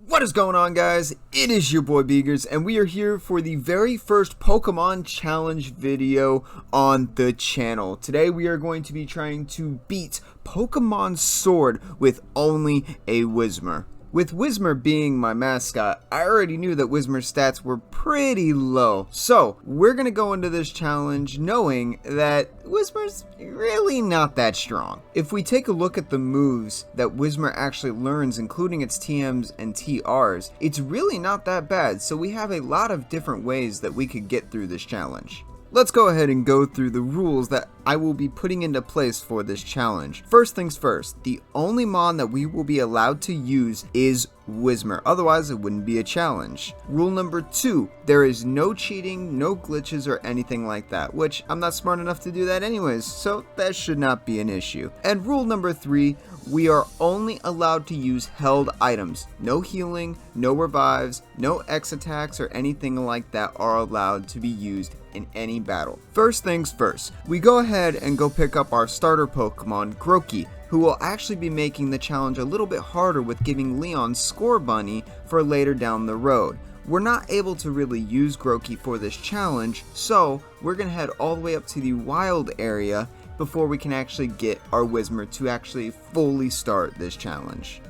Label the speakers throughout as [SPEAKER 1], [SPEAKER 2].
[SPEAKER 1] What is going on, guys? It is your boy Beagers, and we are here for the very first Pokemon Challenge video on the channel. Today we are going to be trying to beat Pokemon Sword with only a WHISMUR. With WHISMUR being my mascot, I already knew that WHISMUR's stats were pretty low. So, we're going to go into this challenge knowing that WHISMUR's really not that strong. If we take a look at the moves that WHISMUR actually learns, including its TMs and TRs, it's really not that bad. So we have a lot of different ways that we could get through this challenge. Let's go ahead and go through the rules that I will be putting into place for this challenge. First things first, the only mon that we will be allowed to use is WHISMUR, otherwise it wouldn't be a challenge. Rule number 2, there is no cheating, no glitches or anything like that, which I'm not smart enough to do that anyways, so that should not be an issue. And rule number 3, we are only allowed to use held items. No healing, no revives, no X attacks or anything like that are allowed to be used in any battle. First things first, we go ahead and go pick up our starter Pokemon, Grookey, who will actually be making the challenge a little bit harder with giving Leon Score Bunny for later down the road. We're not able to really use Grookey for this challenge, so we're going to head all the way up to the wild area before we can actually get our WHISMUR to actually fully start this challenge.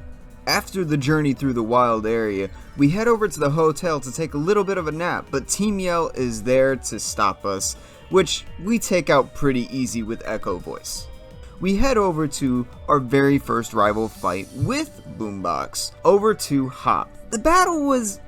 [SPEAKER 1] After the journey through the wild area, we head over to the hotel to take a little bit of a nap, but Team Yell is there to stop us, which we take out pretty easy with Echo Voice. We head over to our very first rival fight with Boombox, over to Hop. The battle was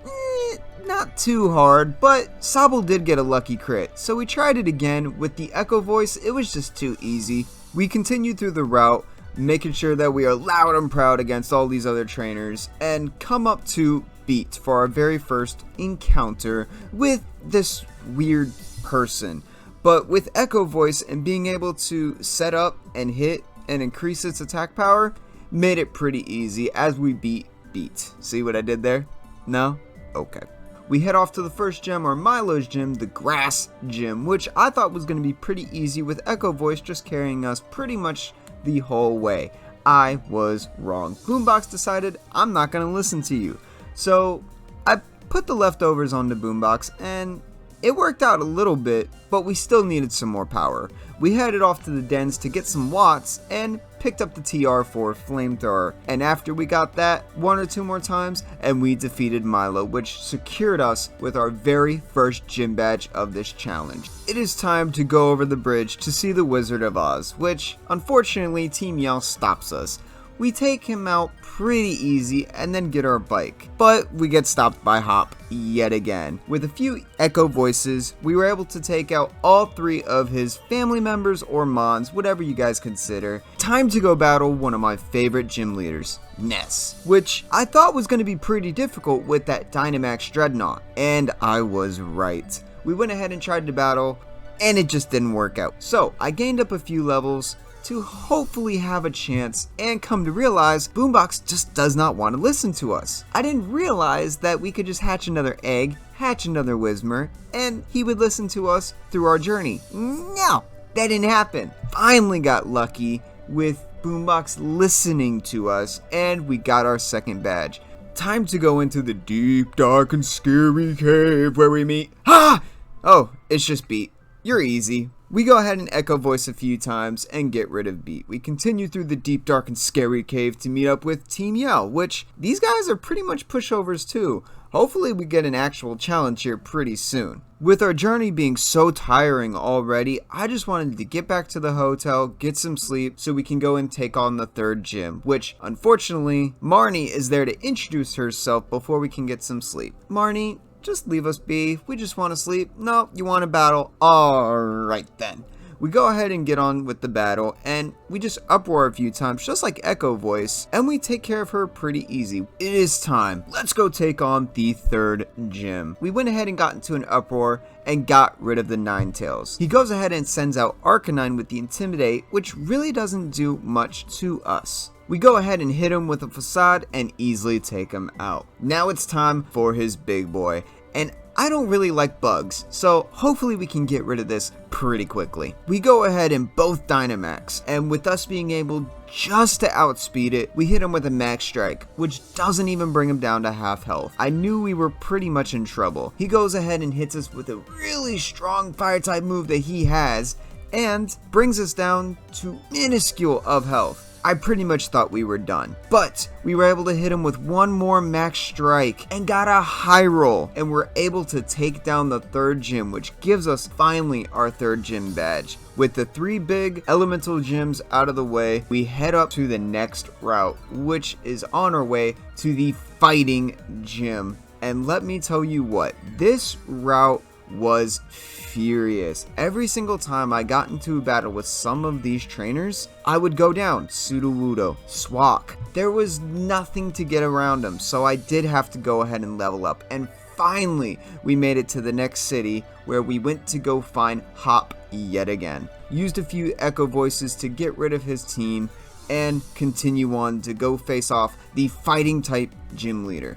[SPEAKER 1] not too hard, but Sobble did get a lucky crit, so we tried it again. With the Echo Voice, it was just too easy. We continued through the route, making sure that we are loud and proud against all these other trainers, and come up to Beat for our very first encounter with this weird person. But with Echo Voice and being able to set up and hit and increase its attack power, made it pretty easy as we beat Beat. See what I did there? No? Okay. We head off to the first gym, or Milo's gym, the Grass Gym, which I thought was going to be pretty easy with Echo Voice just carrying us pretty much the whole way. I was wrong. Boombox decided I'm not going to listen to you. So I put the leftovers onto Boombox and it worked out a little bit, but we still needed some more power. We headed off to the dens to get some watts and picked up the TR for Flamethrower. And after we got that 1 or 2 more times, and we defeated Milo, which secured us with our very first gym badge of this challenge. It is time to go over the bridge to see the Wizard of Oz, which unfortunately Team Yell stops us. We take him out pretty easy and then get our bike, but we get stopped by Hop yet again. With a few Echo Voices, we were able to take out all 3 of his family members or mons, whatever you guys consider. Time to go battle one of my favorite gym leaders, Ness, which I thought was going to be pretty difficult with that Dynamax Dreadnought, and I was right. We went ahead and tried to battle, and it just didn't work out. So I gained up a few levels to hopefully have a chance, and come to realize Boombox just does not want to listen to us. I didn't realize that we could just hatch another egg, hatch another WHISMUR, and he would listen to us through our journey. No, that didn't happen. Finally got lucky with Boombox listening to us, and we got our second badge. Time to go into the deep, dark, and scary cave where we meet. Oh, it's just Beat. You're easy. We go ahead and Echo Voice a few times and get rid of Beat. We continue through the deep, dark, and scary cave to meet up with Team Yell, which these guys are pretty much pushovers too. Hopefully we get an actual challenge here pretty soon. With our journey being so tiring already, I just wanted to get back to the hotel, get some sleep, so we can go and take on the third gym, which unfortunately, Marnie is there to introduce herself before we can get some sleep. Marnie, just leave us be. We just want to sleep. No, you want to battle? Alright then. We go ahead and get on with the battle, and we just uproar a few times, just like Echo Voice, and we take care of her pretty easy. It is time. Let's go take on the third gym. We went ahead and got into an uproar and got rid of the Ninetales. He goes ahead and sends out Arcanine with the Intimidate, which really doesn't do much to us. We go ahead and hit him with a Facade and easily take him out. Now it's time for his big boy, and I don't really like bugs, so hopefully we can get rid of this pretty quickly. We go ahead and both Dynamax, and with us being able just to outspeed it, we hit him with a Max Strike, which doesn't even bring him down to half health. I knew we were pretty much in trouble. He goes ahead and hits us with a really strong fire type move that he has, and brings us down to minuscule of health. I pretty much thought we were done, but we were able to hit him with one more Max Strike and got a high roll, and we're able to take down the third gym, which gives us finally our third gym badge. With the 3 big elemental gyms out of the way, we head up to the next route, which is on our way to the fighting gym. And let me tell you what, this route was furious. Every single time I got into a battle with some of these trainers, I would go down. Sudowoodo, Sunaak. There was nothing to get around them, so I did have to go ahead and level up. And finally, we made it to the next city, where we went to go find Hop yet again. Used a few echo voices to get rid of his team, and continue on to go face off the fighting type gym leader.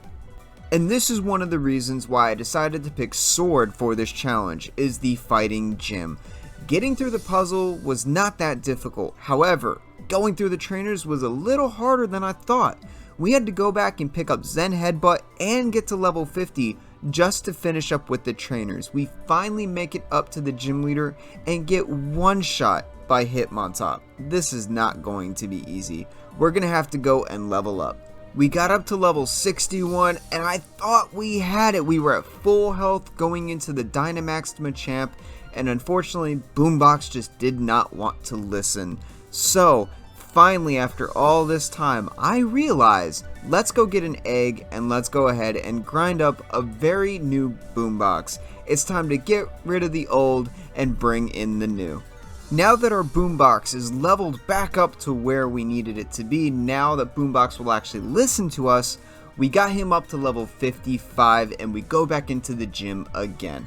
[SPEAKER 1] And this is one of the reasons why I decided to pick Sword for this challenge, is the fighting gym. Getting through the puzzle was not that difficult. However, going through the trainers was a little harder than I thought. We had to go back and pick up Zen Headbutt and get to level 50 just to finish up with the trainers. We finally make it up to the gym leader and get one shot by Hitmontop. This is not going to be easy. We're going to have to go and level up. We got up to level 61 and I thought we had it. We were at full health going into the Dynamaxed Machamp, and unfortunately Boombox just did not want to listen. So finally, after all this time, I realized, let's go get an egg and let's go ahead and grind up a very new Boombox. It's time to get rid of the old and bring in the new. Now that our Boombox is leveled back up to where we needed it to be, now that Boombox will actually listen to us, we got him up to level 55 and we go back into the gym again.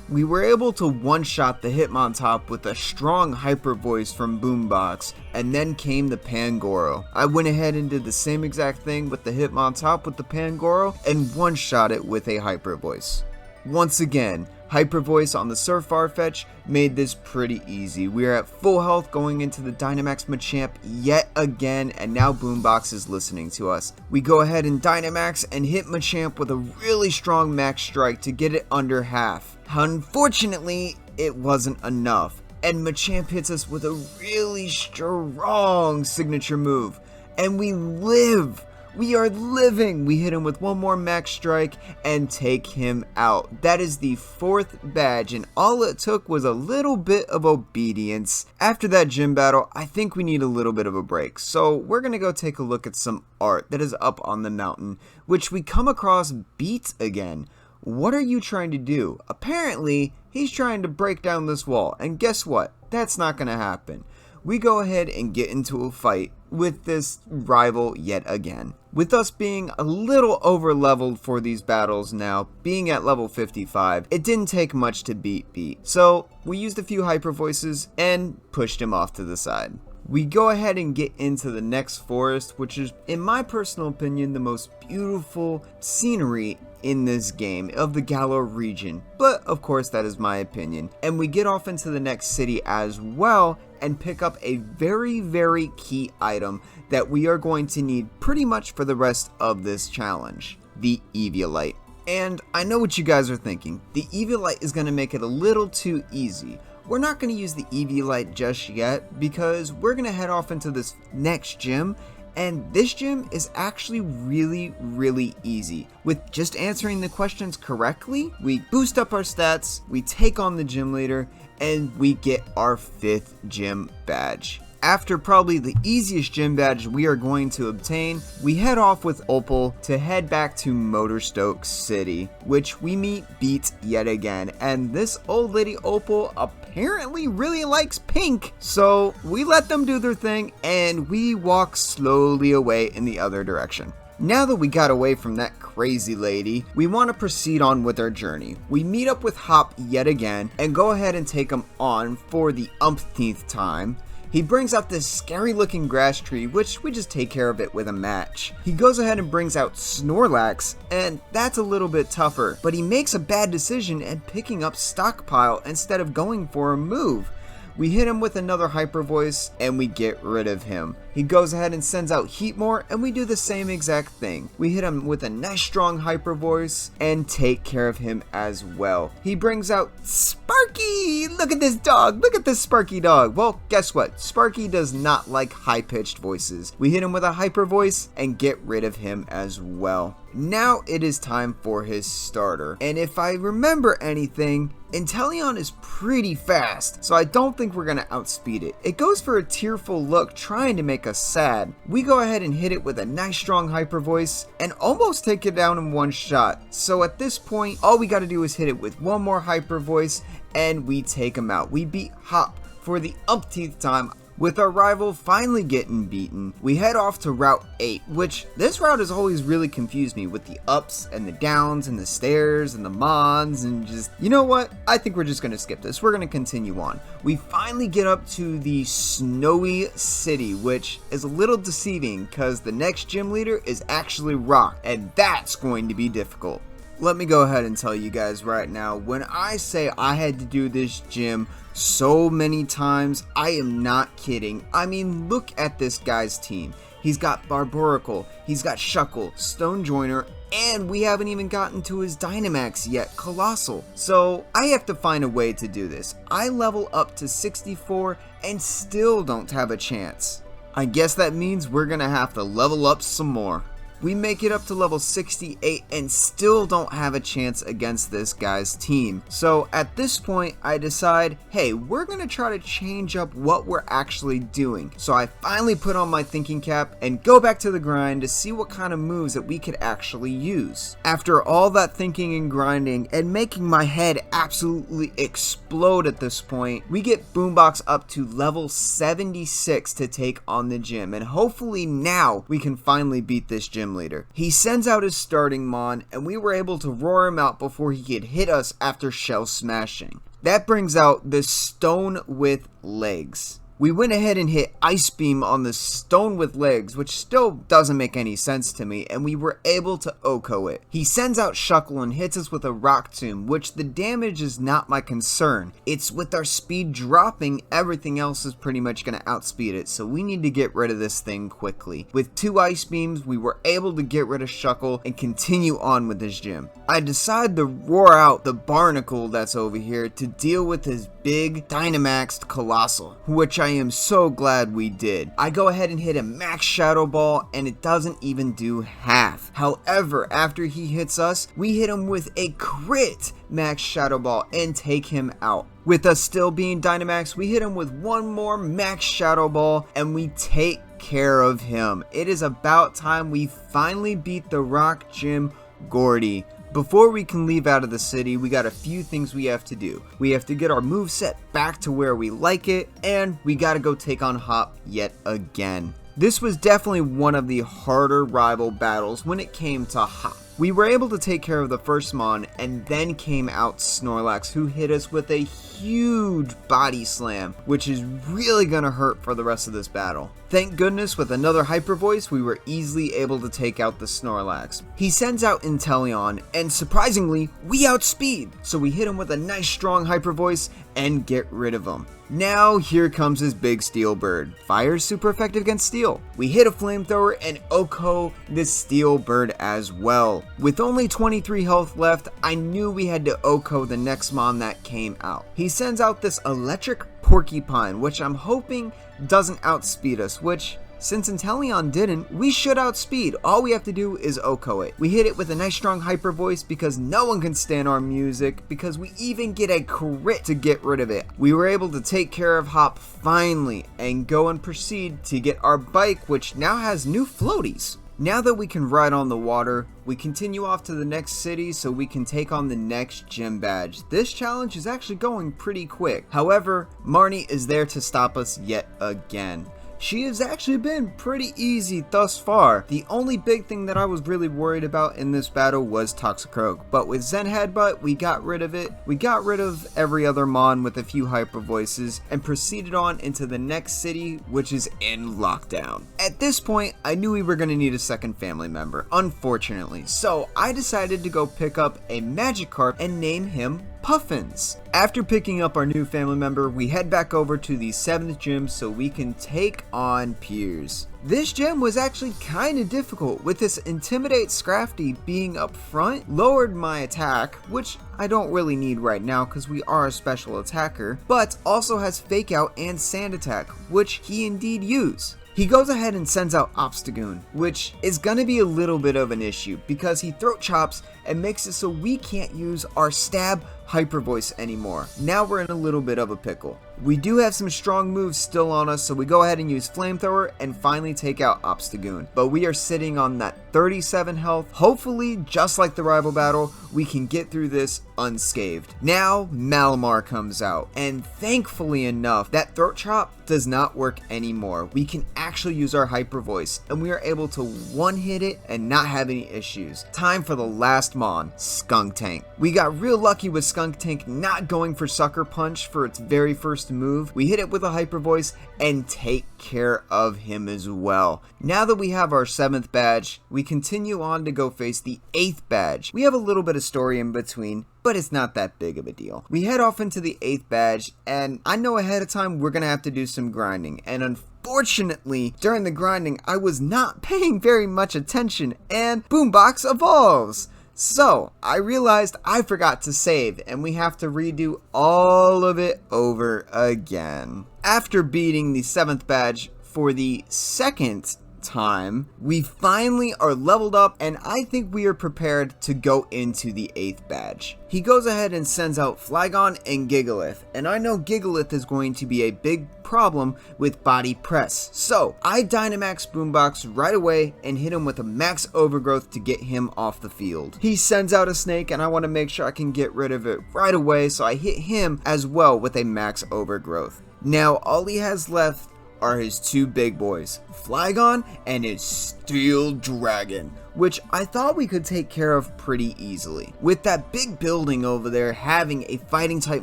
[SPEAKER 1] We were able to one-shot the Hitmontop with a strong hyper voice from Boombox, and then came the Pangoro. I went ahead and did the same exact thing with the Hitmontop with the Pangoro and one-shot it with a hyper voice. Once again, hyper voice on the Surf Farfetch made this pretty easy. We are at full health going into the Dynamax Machamp yet again, and now Boombox is listening to us. We go ahead and Dynamax and hit Machamp with a really strong Max Strike to get it under half. Unfortunately, it wasn't enough, and Machamp hits us with a really strong signature move, and we live! We are living! We hit him with one more Max Strike and take him out. That is the 4th badge, and all it took was a little bit of obedience. After that gym battle, I think we need a little bit of a break, so we're gonna go take a look at some art that is up on the mountain, which we come across Beat again. What are you trying to do? Apparently, he's trying to break down this wall, and guess what? That's not gonna happen. We go ahead and get into a fight with this rival yet again. With us being a little over leveled for these battles now, being at level 55, it didn't take much to beat Beat. So we used a few hyper voices and pushed him off to the side. We go ahead and get into the next forest, which is, in my personal opinion, the most beautiful scenery in this game of the Galar region, but of course that is my opinion. And we get off into the next city as well and pick up a very key item that we are going to need pretty much for the rest of this challenge, the Eviolite. And I know what you guys are thinking, the Eviolite is going to make it a little too easy. We're not going to use the Eviolite just yet because we're going to head off into this next gym. And this gym is actually really easy. With just answering the questions correctly, we boost up our stats, we take on the gym leader, and we get our 5th gym badge. After probably the easiest gym badge we are going to obtain, we head off with Opal to head back to Motorstoke City, which we meet Beat yet again, and this old lady Opal apparently really likes pink, so we let them do their thing and we walk slowly away in the other direction. Now that we got away from that crazy lady, we want to proceed on with our journey. We meet up with Hop yet again and go ahead and take him on for the umpteenth time. He brings out this scary looking grass tree, which we just take care of it with a match. He goes ahead and brings out Snorlax, and that's a little bit tougher, but he makes a bad decision and picking up Stockpile instead of going for a move. We hit him with another Hyper Voice and we get rid of him. He goes ahead and sends out Heatmore and we do the same exact thing. We hit him with a nice strong Hyper Voice and take care of him as well. He brings out Sparky! Look at this dog! Look at this Sparky dog! Well, guess what? Sparky does not like high-pitched voices. We hit him with a Hyper Voice and get rid of him as well. Now it is time for his starter. And if I remember anything, Inteleon is pretty fast, so I don't think we're gonna outspeed it. It goes for a tearful look, trying to make us sad. We go ahead and hit it with a nice strong Hyper Voice and almost take it down in one shot. So at this point, all we gotta do is hit it with one more Hyper Voice and we take him out. We beat Hop for the umpteenth time. With our rival finally getting beaten, we head off to Route 8, which this route has always really confused me with the ups and the downs and the stairs and the mons and just, you know what? I think we're just going to skip this. We're going to continue on. We finally get up to the Snowy City, which is a little deceiving because the next gym leader is actually Rock, and that's going to be difficult. Let me go ahead and tell you guys right now, when I say I had to do this gym so many times, I am not kidding. I mean, look at this guy's team. He's got Barbaracle, he's got Shuckle, Stone Joiner, and we haven't even gotten to his Dynamax yet, Colossal. So I have to find a way to do this. I level up to 64 and still don't have a chance. I guess that means we're gonna have to level up some more. We make it up to level 68 and still don't have a chance against this guy's team. So at this point, I decide, hey, we're gonna try to change up what we're actually doing. So I finally put on my thinking cap and go back to the grind to see what kind of moves that we could actually use. After all that thinking and grinding and making my head absolutely explode at this point, we get Boombox up to level 76 to take on the gym, and hopefully now we can finally beat this gym leader. He sends out his starting Mon and we were able to roar him out before he could hit us after shell smashing. That brings out the Stone with Legs. We went ahead and hit Ice Beam on the Stone with Legs, which still doesn't make any sense to me, and we were able to OHKO it. He sends out Shuckle and hits us with a Rock Tomb, which the damage is not my concern. It's with our speed dropping, everything else is pretty much going to outspeed it, so we need to get rid of this thing quickly. With 2 Ice Beams, we were able to get rid of Shuckle and continue on with this gym. I decide to roar out the Barnacle that's over here to deal with his big Dynamaxed Colossal, which I am so glad we did. I go ahead and hit a Max Shadow Ball and it doesn't even do half. However, after he hits us, we hit him with a crit Max Shadow Ball and take him out. With us still being Dynamax, we hit him with one more Max Shadow Ball and we take care of him. It is about time we finally beat the Rock Gym Gordy. Before we can leave out of the city, we got a few things we have to do. We have to get our moveset back to where we like it, and we gotta go take on Hop yet again. This was definitely one of the harder rival battles when it came to Hop. We were able to take care of the first Mon, and then came out Snorlax, who hit us with a huge body slam, which is really gonna hurt for the rest of this battle. Thank goodness, with another Hyper Voice, we were easily able to take out the Snorlax. He sends out Inteleon, and surprisingly, we outspeed, so we hit him with a nice strong Hyper Voice and get rid of him. Now here comes his big Steel Bird. Fire is super effective against Steel. We hit a Flamethrower and OHKO the Steel Bird as well. With only 23 health left, I knew we had to OHKO the next Mon that came out. He sends out this Electric Porcupine, which I'm hoping doesn't outspeed us, which, since Inteleon didn't, we should outspeed. All we have to do is OHKO it. We hit it with a nice strong Hyper Voice because no one can stand our music, because we even get a crit to get rid of it. We were able to take care of Hop finally and go and proceed to get our bike, which now has new floaties. Now that we can ride on the water, we continue off to the next city so we can take on the next gym badge. This challenge is actually going pretty quick. However, Marnie is there to stop us yet again. she has actually been pretty easy thus far. The only big thing that I was really worried about in this battle was Toxicroak, but with Zen Headbutt, we got rid of it. We got rid of every other Mon with a few Hyper Voices and proceeded on into the next city, which is in lockdown. At this point, I knew we were going to need a second family member, unfortunately, so I decided to go pick up a Magikarp and name him Puffins. After picking up our new family member, we head back over to the 7th gym so we can take on Piers. This gym was actually kind of difficult, with this Intimidate Scrafty being up front, lowered my attack, which I don't really need right now because we are a special attacker, but also has Fake Out and Sand Attack, which he indeed used. He goes ahead and sends out Obstagoon, which is gonna be a little bit of an issue because he throat chops and makes it so we can't use our stab Hyper Voice anymore. Now we're in a little bit of a pickle. We do have some strong moves still on us, so we go ahead and use Flamethrower and finally take out Obstagoon. But we are sitting on that 37 health. Hopefully, just like the rival battle, we can get through this unscathed. Now, Malamar comes out, and thankfully enough, that throat chop does not work anymore. We can actually use our Hyper Voice, and we are able to one-hit it and not have any issues. Time for the last Mon, Skuntank. We got real lucky with Skuntank not going for Sucker Punch for its very first move. We hit it with a Hyper Voice and take care of him as well. Now that we have our 7th badge, we continue on to go face the 8th badge. We have a little bit of story in between, but it's not that big of a deal. We head off into the 8th badge, and I know ahead of time we're gonna have to do some grinding, and unfortunately, during the grinding, I was not paying very much attention, and Boombox evolves! So, I realized I forgot to save, and we have to redo all of it over again. After beating the 7th badge for the 2nd time, we finally are leveled up, and I think we are prepared to go into the 8th badge. He goes ahead and sends out Flygon and Gigalith, and I know Gigalith is going to be a big problem with body press, so I Dynamax Boombox right away and hit him with a max overgrowth to get him off the field. He sends out a snake, and I want to make sure I can get rid of it right away, so I hit him as well with a max overgrowth. Now all he has left are his 2 big boys, Flygon and his Steel Dragon, which I thought we could take care of pretty easily. With that big building over there having a fighting type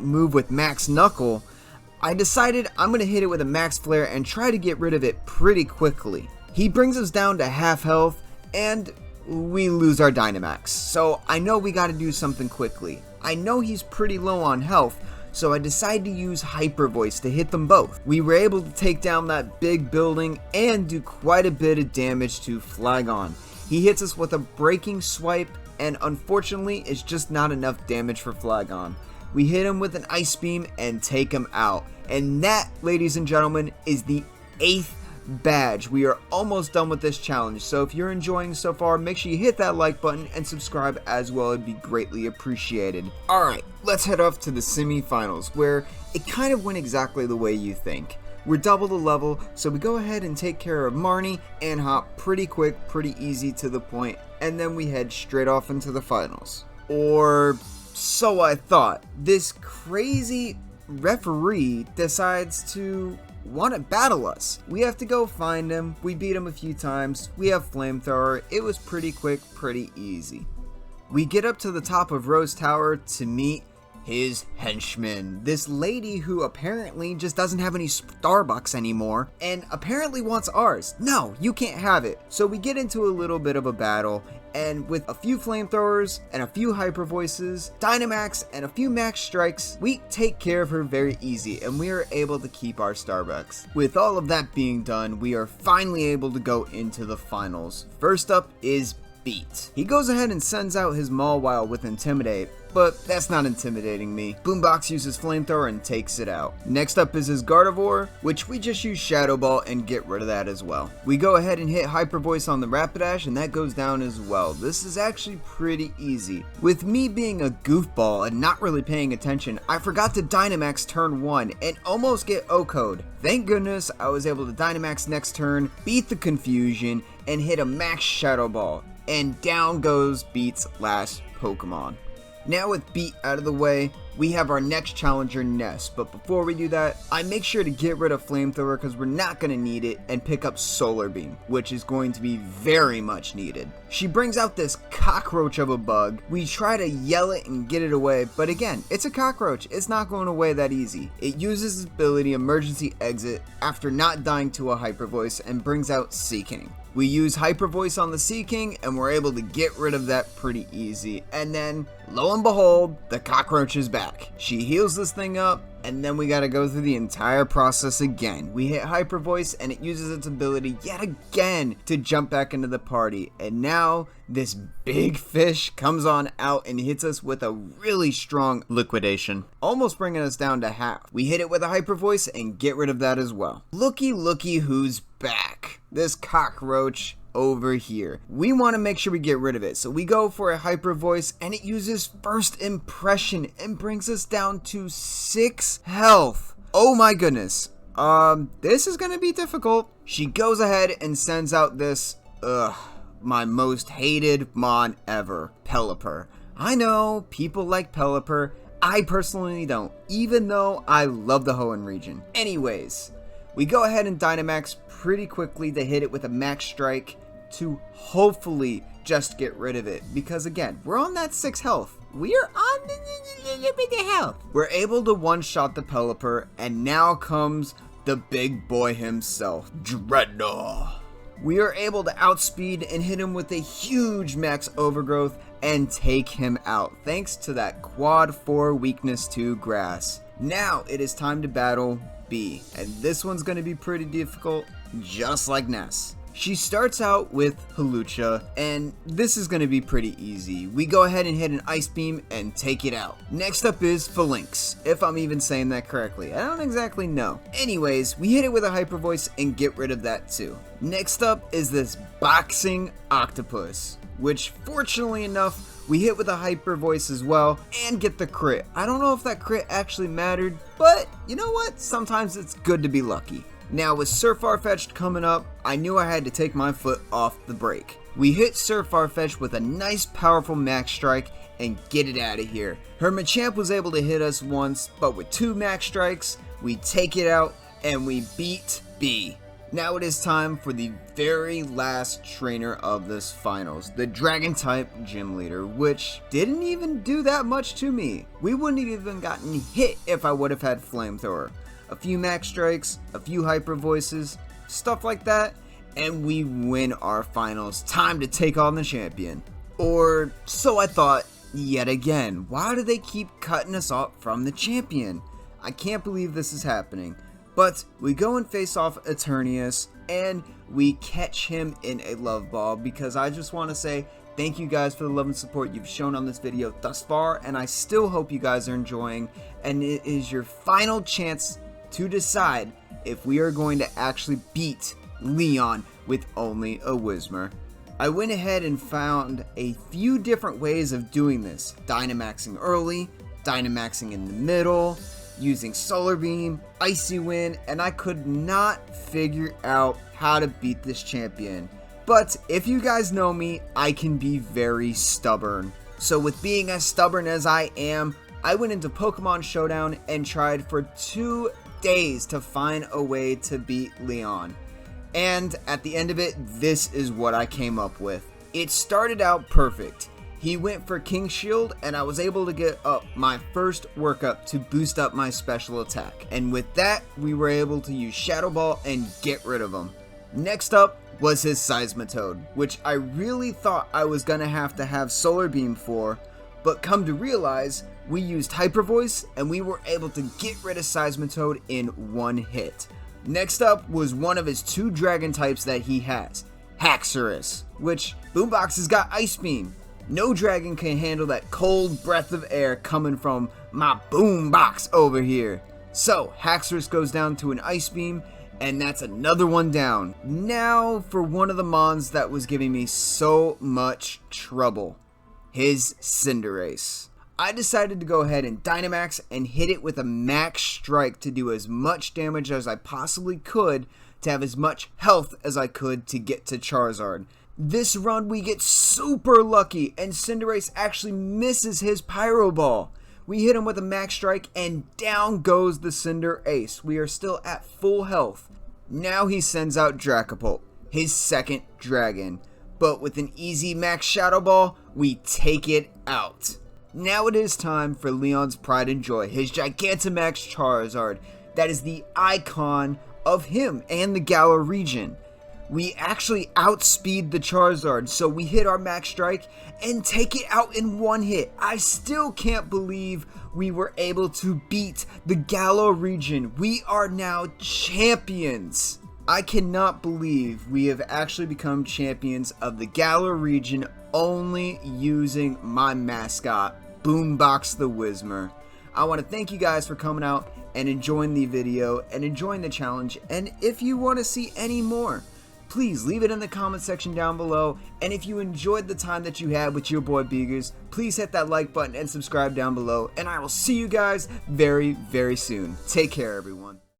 [SPEAKER 1] move with Max Knuckle, I decided I'm going to hit it with a Max Flare and try to get rid of it pretty quickly. He brings us down to half health, and we lose our Dynamax, so I know we got to do something quickly. I know he's pretty low on health, so I decided to use Hyper Voice to hit them both. We were able to take down that big building and do quite a bit of damage to Flygon. He hits us with a Breaking Swipe, and unfortunately it's just not enough damage for Flygon. We hit him with an Ice Beam and take him out. And that, ladies and gentlemen, is the 8th badge. We are almost done with this challenge, so if you're enjoying so far, make sure you hit that like button and subscribe as well. It'd be greatly appreciated. Alright, let's head off to the semi-finals, where it kind of went exactly the way you think. We're double the level, so we go ahead and take care of Marnie and Hop pretty quick, pretty easy to the point, and then we head straight off into the finals. Or so I thought. This crazy referee decides to want to battle us. We have to go find him. We beat him a few times. We have Flamethrower. It was pretty quick, pretty easy. We get up to the top of Rose Tower to meet his henchman. This lady who apparently just doesn't have any Starbucks anymore and apparently wants ours. No, you can't have it. So we get into a little bit of a battle, and with a few Flamethrowers and a few Hyper Voices, Dynamax, and a few Max Strikes, we take care of her very easy, and we are able to keep our Starbucks. With all of that being done, we are finally able to go into the finals. First up is Beat. He goes ahead and sends out his Mawile with Intimidate, but that's not intimidating me. Boombox uses Flamethrower and takes it out. Next up is his Gardevoir, which we just use Shadow Ball and get rid of that as well. We go ahead and hit Hyper Voice on the Rapidash, and that goes down as well. This is actually pretty easy. With me being a goofball and not really paying attention, I forgot to Dynamax turn 1 and almost get O-Code. Thank goodness I was able to Dynamax next turn, beat the confusion, and hit a Max Shadow Ball. And down goes Beat's last Pokemon. Now with Beat out of the way, we have our next challenger, Ness, but before we do that, I make sure to get rid of Flamethrower because we're not going to need it, and pick up Solar Beam, which is going to be very much needed. She brings out this cockroach of a bug. We try to yell it and get it away, but again, it's a cockroach. It's not going away that easy. It uses its ability Emergency Exit after not dying to a Hyper Voice and brings out Sea King. We use Hyper Voice on the Sea King and we're able to get rid of that pretty easy. And then, lo and behold, the cockroach is back. She heals this thing up, and then we gotta go through the entire process again. We hit Hyper Voice and it uses its ability yet again to jump back into the party. And now this big fish comes on out and hits us with a really strong liquidation, almost bringing us down to half. We hit it with a Hyper Voice and get rid of that as well. Looky who's back. This cockroach over here. We want to make sure we get rid of it, so we go for a Hyper Voice and it uses First Impression and brings us down to 6 health. Oh my goodness. This is gonna be difficult. She goes ahead and sends out this my most hated mon ever, Pelipper. I know people like Pelipper. I personally don't, even though I love the Hoenn region. Anyways, we go ahead and Dynamax pretty quickly to hit it with a Max Strike to hopefully just get rid of it. Because again, we're on that 6 health. We are on the health. We're able to one-shot the Pelipper, and now comes the big boy himself, Dreadnought. We are able to outspeed and hit him with a huge Max Overgrowth and take him out, thanks to that quad 4 weakness to grass. Now it is time to battle B, and this one's going to be pretty difficult, just like Ness. She starts out with Hawlucha, and this is going to be pretty easy. We go ahead and hit an Ice Beam and take it out. Next up is Phalanx, if I'm even saying that correctly. I don't exactly know. Anyways, we hit it with a Hyper Voice and get rid of that too. Next up is this Boxing Octopus, which fortunately enough, we hit with a Hyper Voice as well and get the crit. I don't know if that crit actually mattered, but you know what? Sometimes it's good to be lucky. Now with Sir Farfetch'd coming up, I knew I had to take my foot off the brake. We hit Sir Farfetch'd with a nice powerful Max Strike and get it out of here. Her Machamp was able to hit us once, but with 2 Max Strikes, we take it out and we beat B. Now it is time for the very last trainer of this finals, the Dragon type Gym Leader, which didn't even do that much to me. We wouldn't have even gotten hit if I would have had Flamethrower. A few Max Strikes, a few Hyper Voices, stuff like that, and we win our finals. Time to take on the champion. Or so I thought, yet again. Why do they keep cutting us off from the champion? I can't believe this is happening. But we go and face off Eternius, and we catch him in a love ball, because I just want to say thank you guys for the love and support you've shown on this video thus far, and I still hope you guys are enjoying, and it is your final chance to decide if we are going to actually beat Leon with only a WHISMUR. I went ahead and found a few different ways of doing this. Dynamaxing early, Dynamaxing in the middle, using Solar Beam, Icy Wind, and I could not figure out how to beat this champion. But if you guys know me, I can be very stubborn. So with being as stubborn as I am, I went into Pokemon Showdown and tried for 2 days to find a way to beat Leon. And at the end of it, this is what I came up with. It started out perfect. He went for King Shield, and I was able to get up my first workup to boost up my special attack. And with that, we were able to use Shadow Ball and get rid of him. Next up was his Seismitoad, which I really thought I was gonna have to have Solar Beam for, but come to realize, we used Hyper Voice and we were able to get rid of Seismitoad in 1 hit. Next up was one of his 2 dragon types that he has, Haxorus, which Boombox has got Ice Beam. No dragon can handle that cold breath of air coming from my Boombox over here. So Haxorus goes down to an Ice Beam, and that's another one down. Now for one of the mons that was giving me so much trouble, his Cinderace. I decided to go ahead and Dynamax and hit it with a Max Strike to do as much damage as I possibly could to have as much health as I could to get to Charizard. This run we get super lucky and Cinderace actually misses his Pyro Ball. We hit him with a max strike and down goes the Cinder Ace. We are still at full health. Now he sends out Dracopult, his second dragon. But with an easy max Shadow Ball, we take it out. Now it is time for Leon's pride and joy, his Gigantamax Charizard. That is the icon of him and the Galar region. We actually outspeed the Charizard, so we hit our max strike and take it out in one hit. I still can't believe we were able to beat the Galar region. We are now champions. I cannot believe we have actually become champions of the Galar region only using my mascot, Boombox the WHISMUR. I want to thank you guys for coming out and enjoying the video and enjoying the challenge, and if you want to see any more, please leave it in the comment section down below. And if you enjoyed the time that you had with your boy Beagers, please hit that like button and subscribe down below. And I will see you guys very, very soon. Take care, everyone.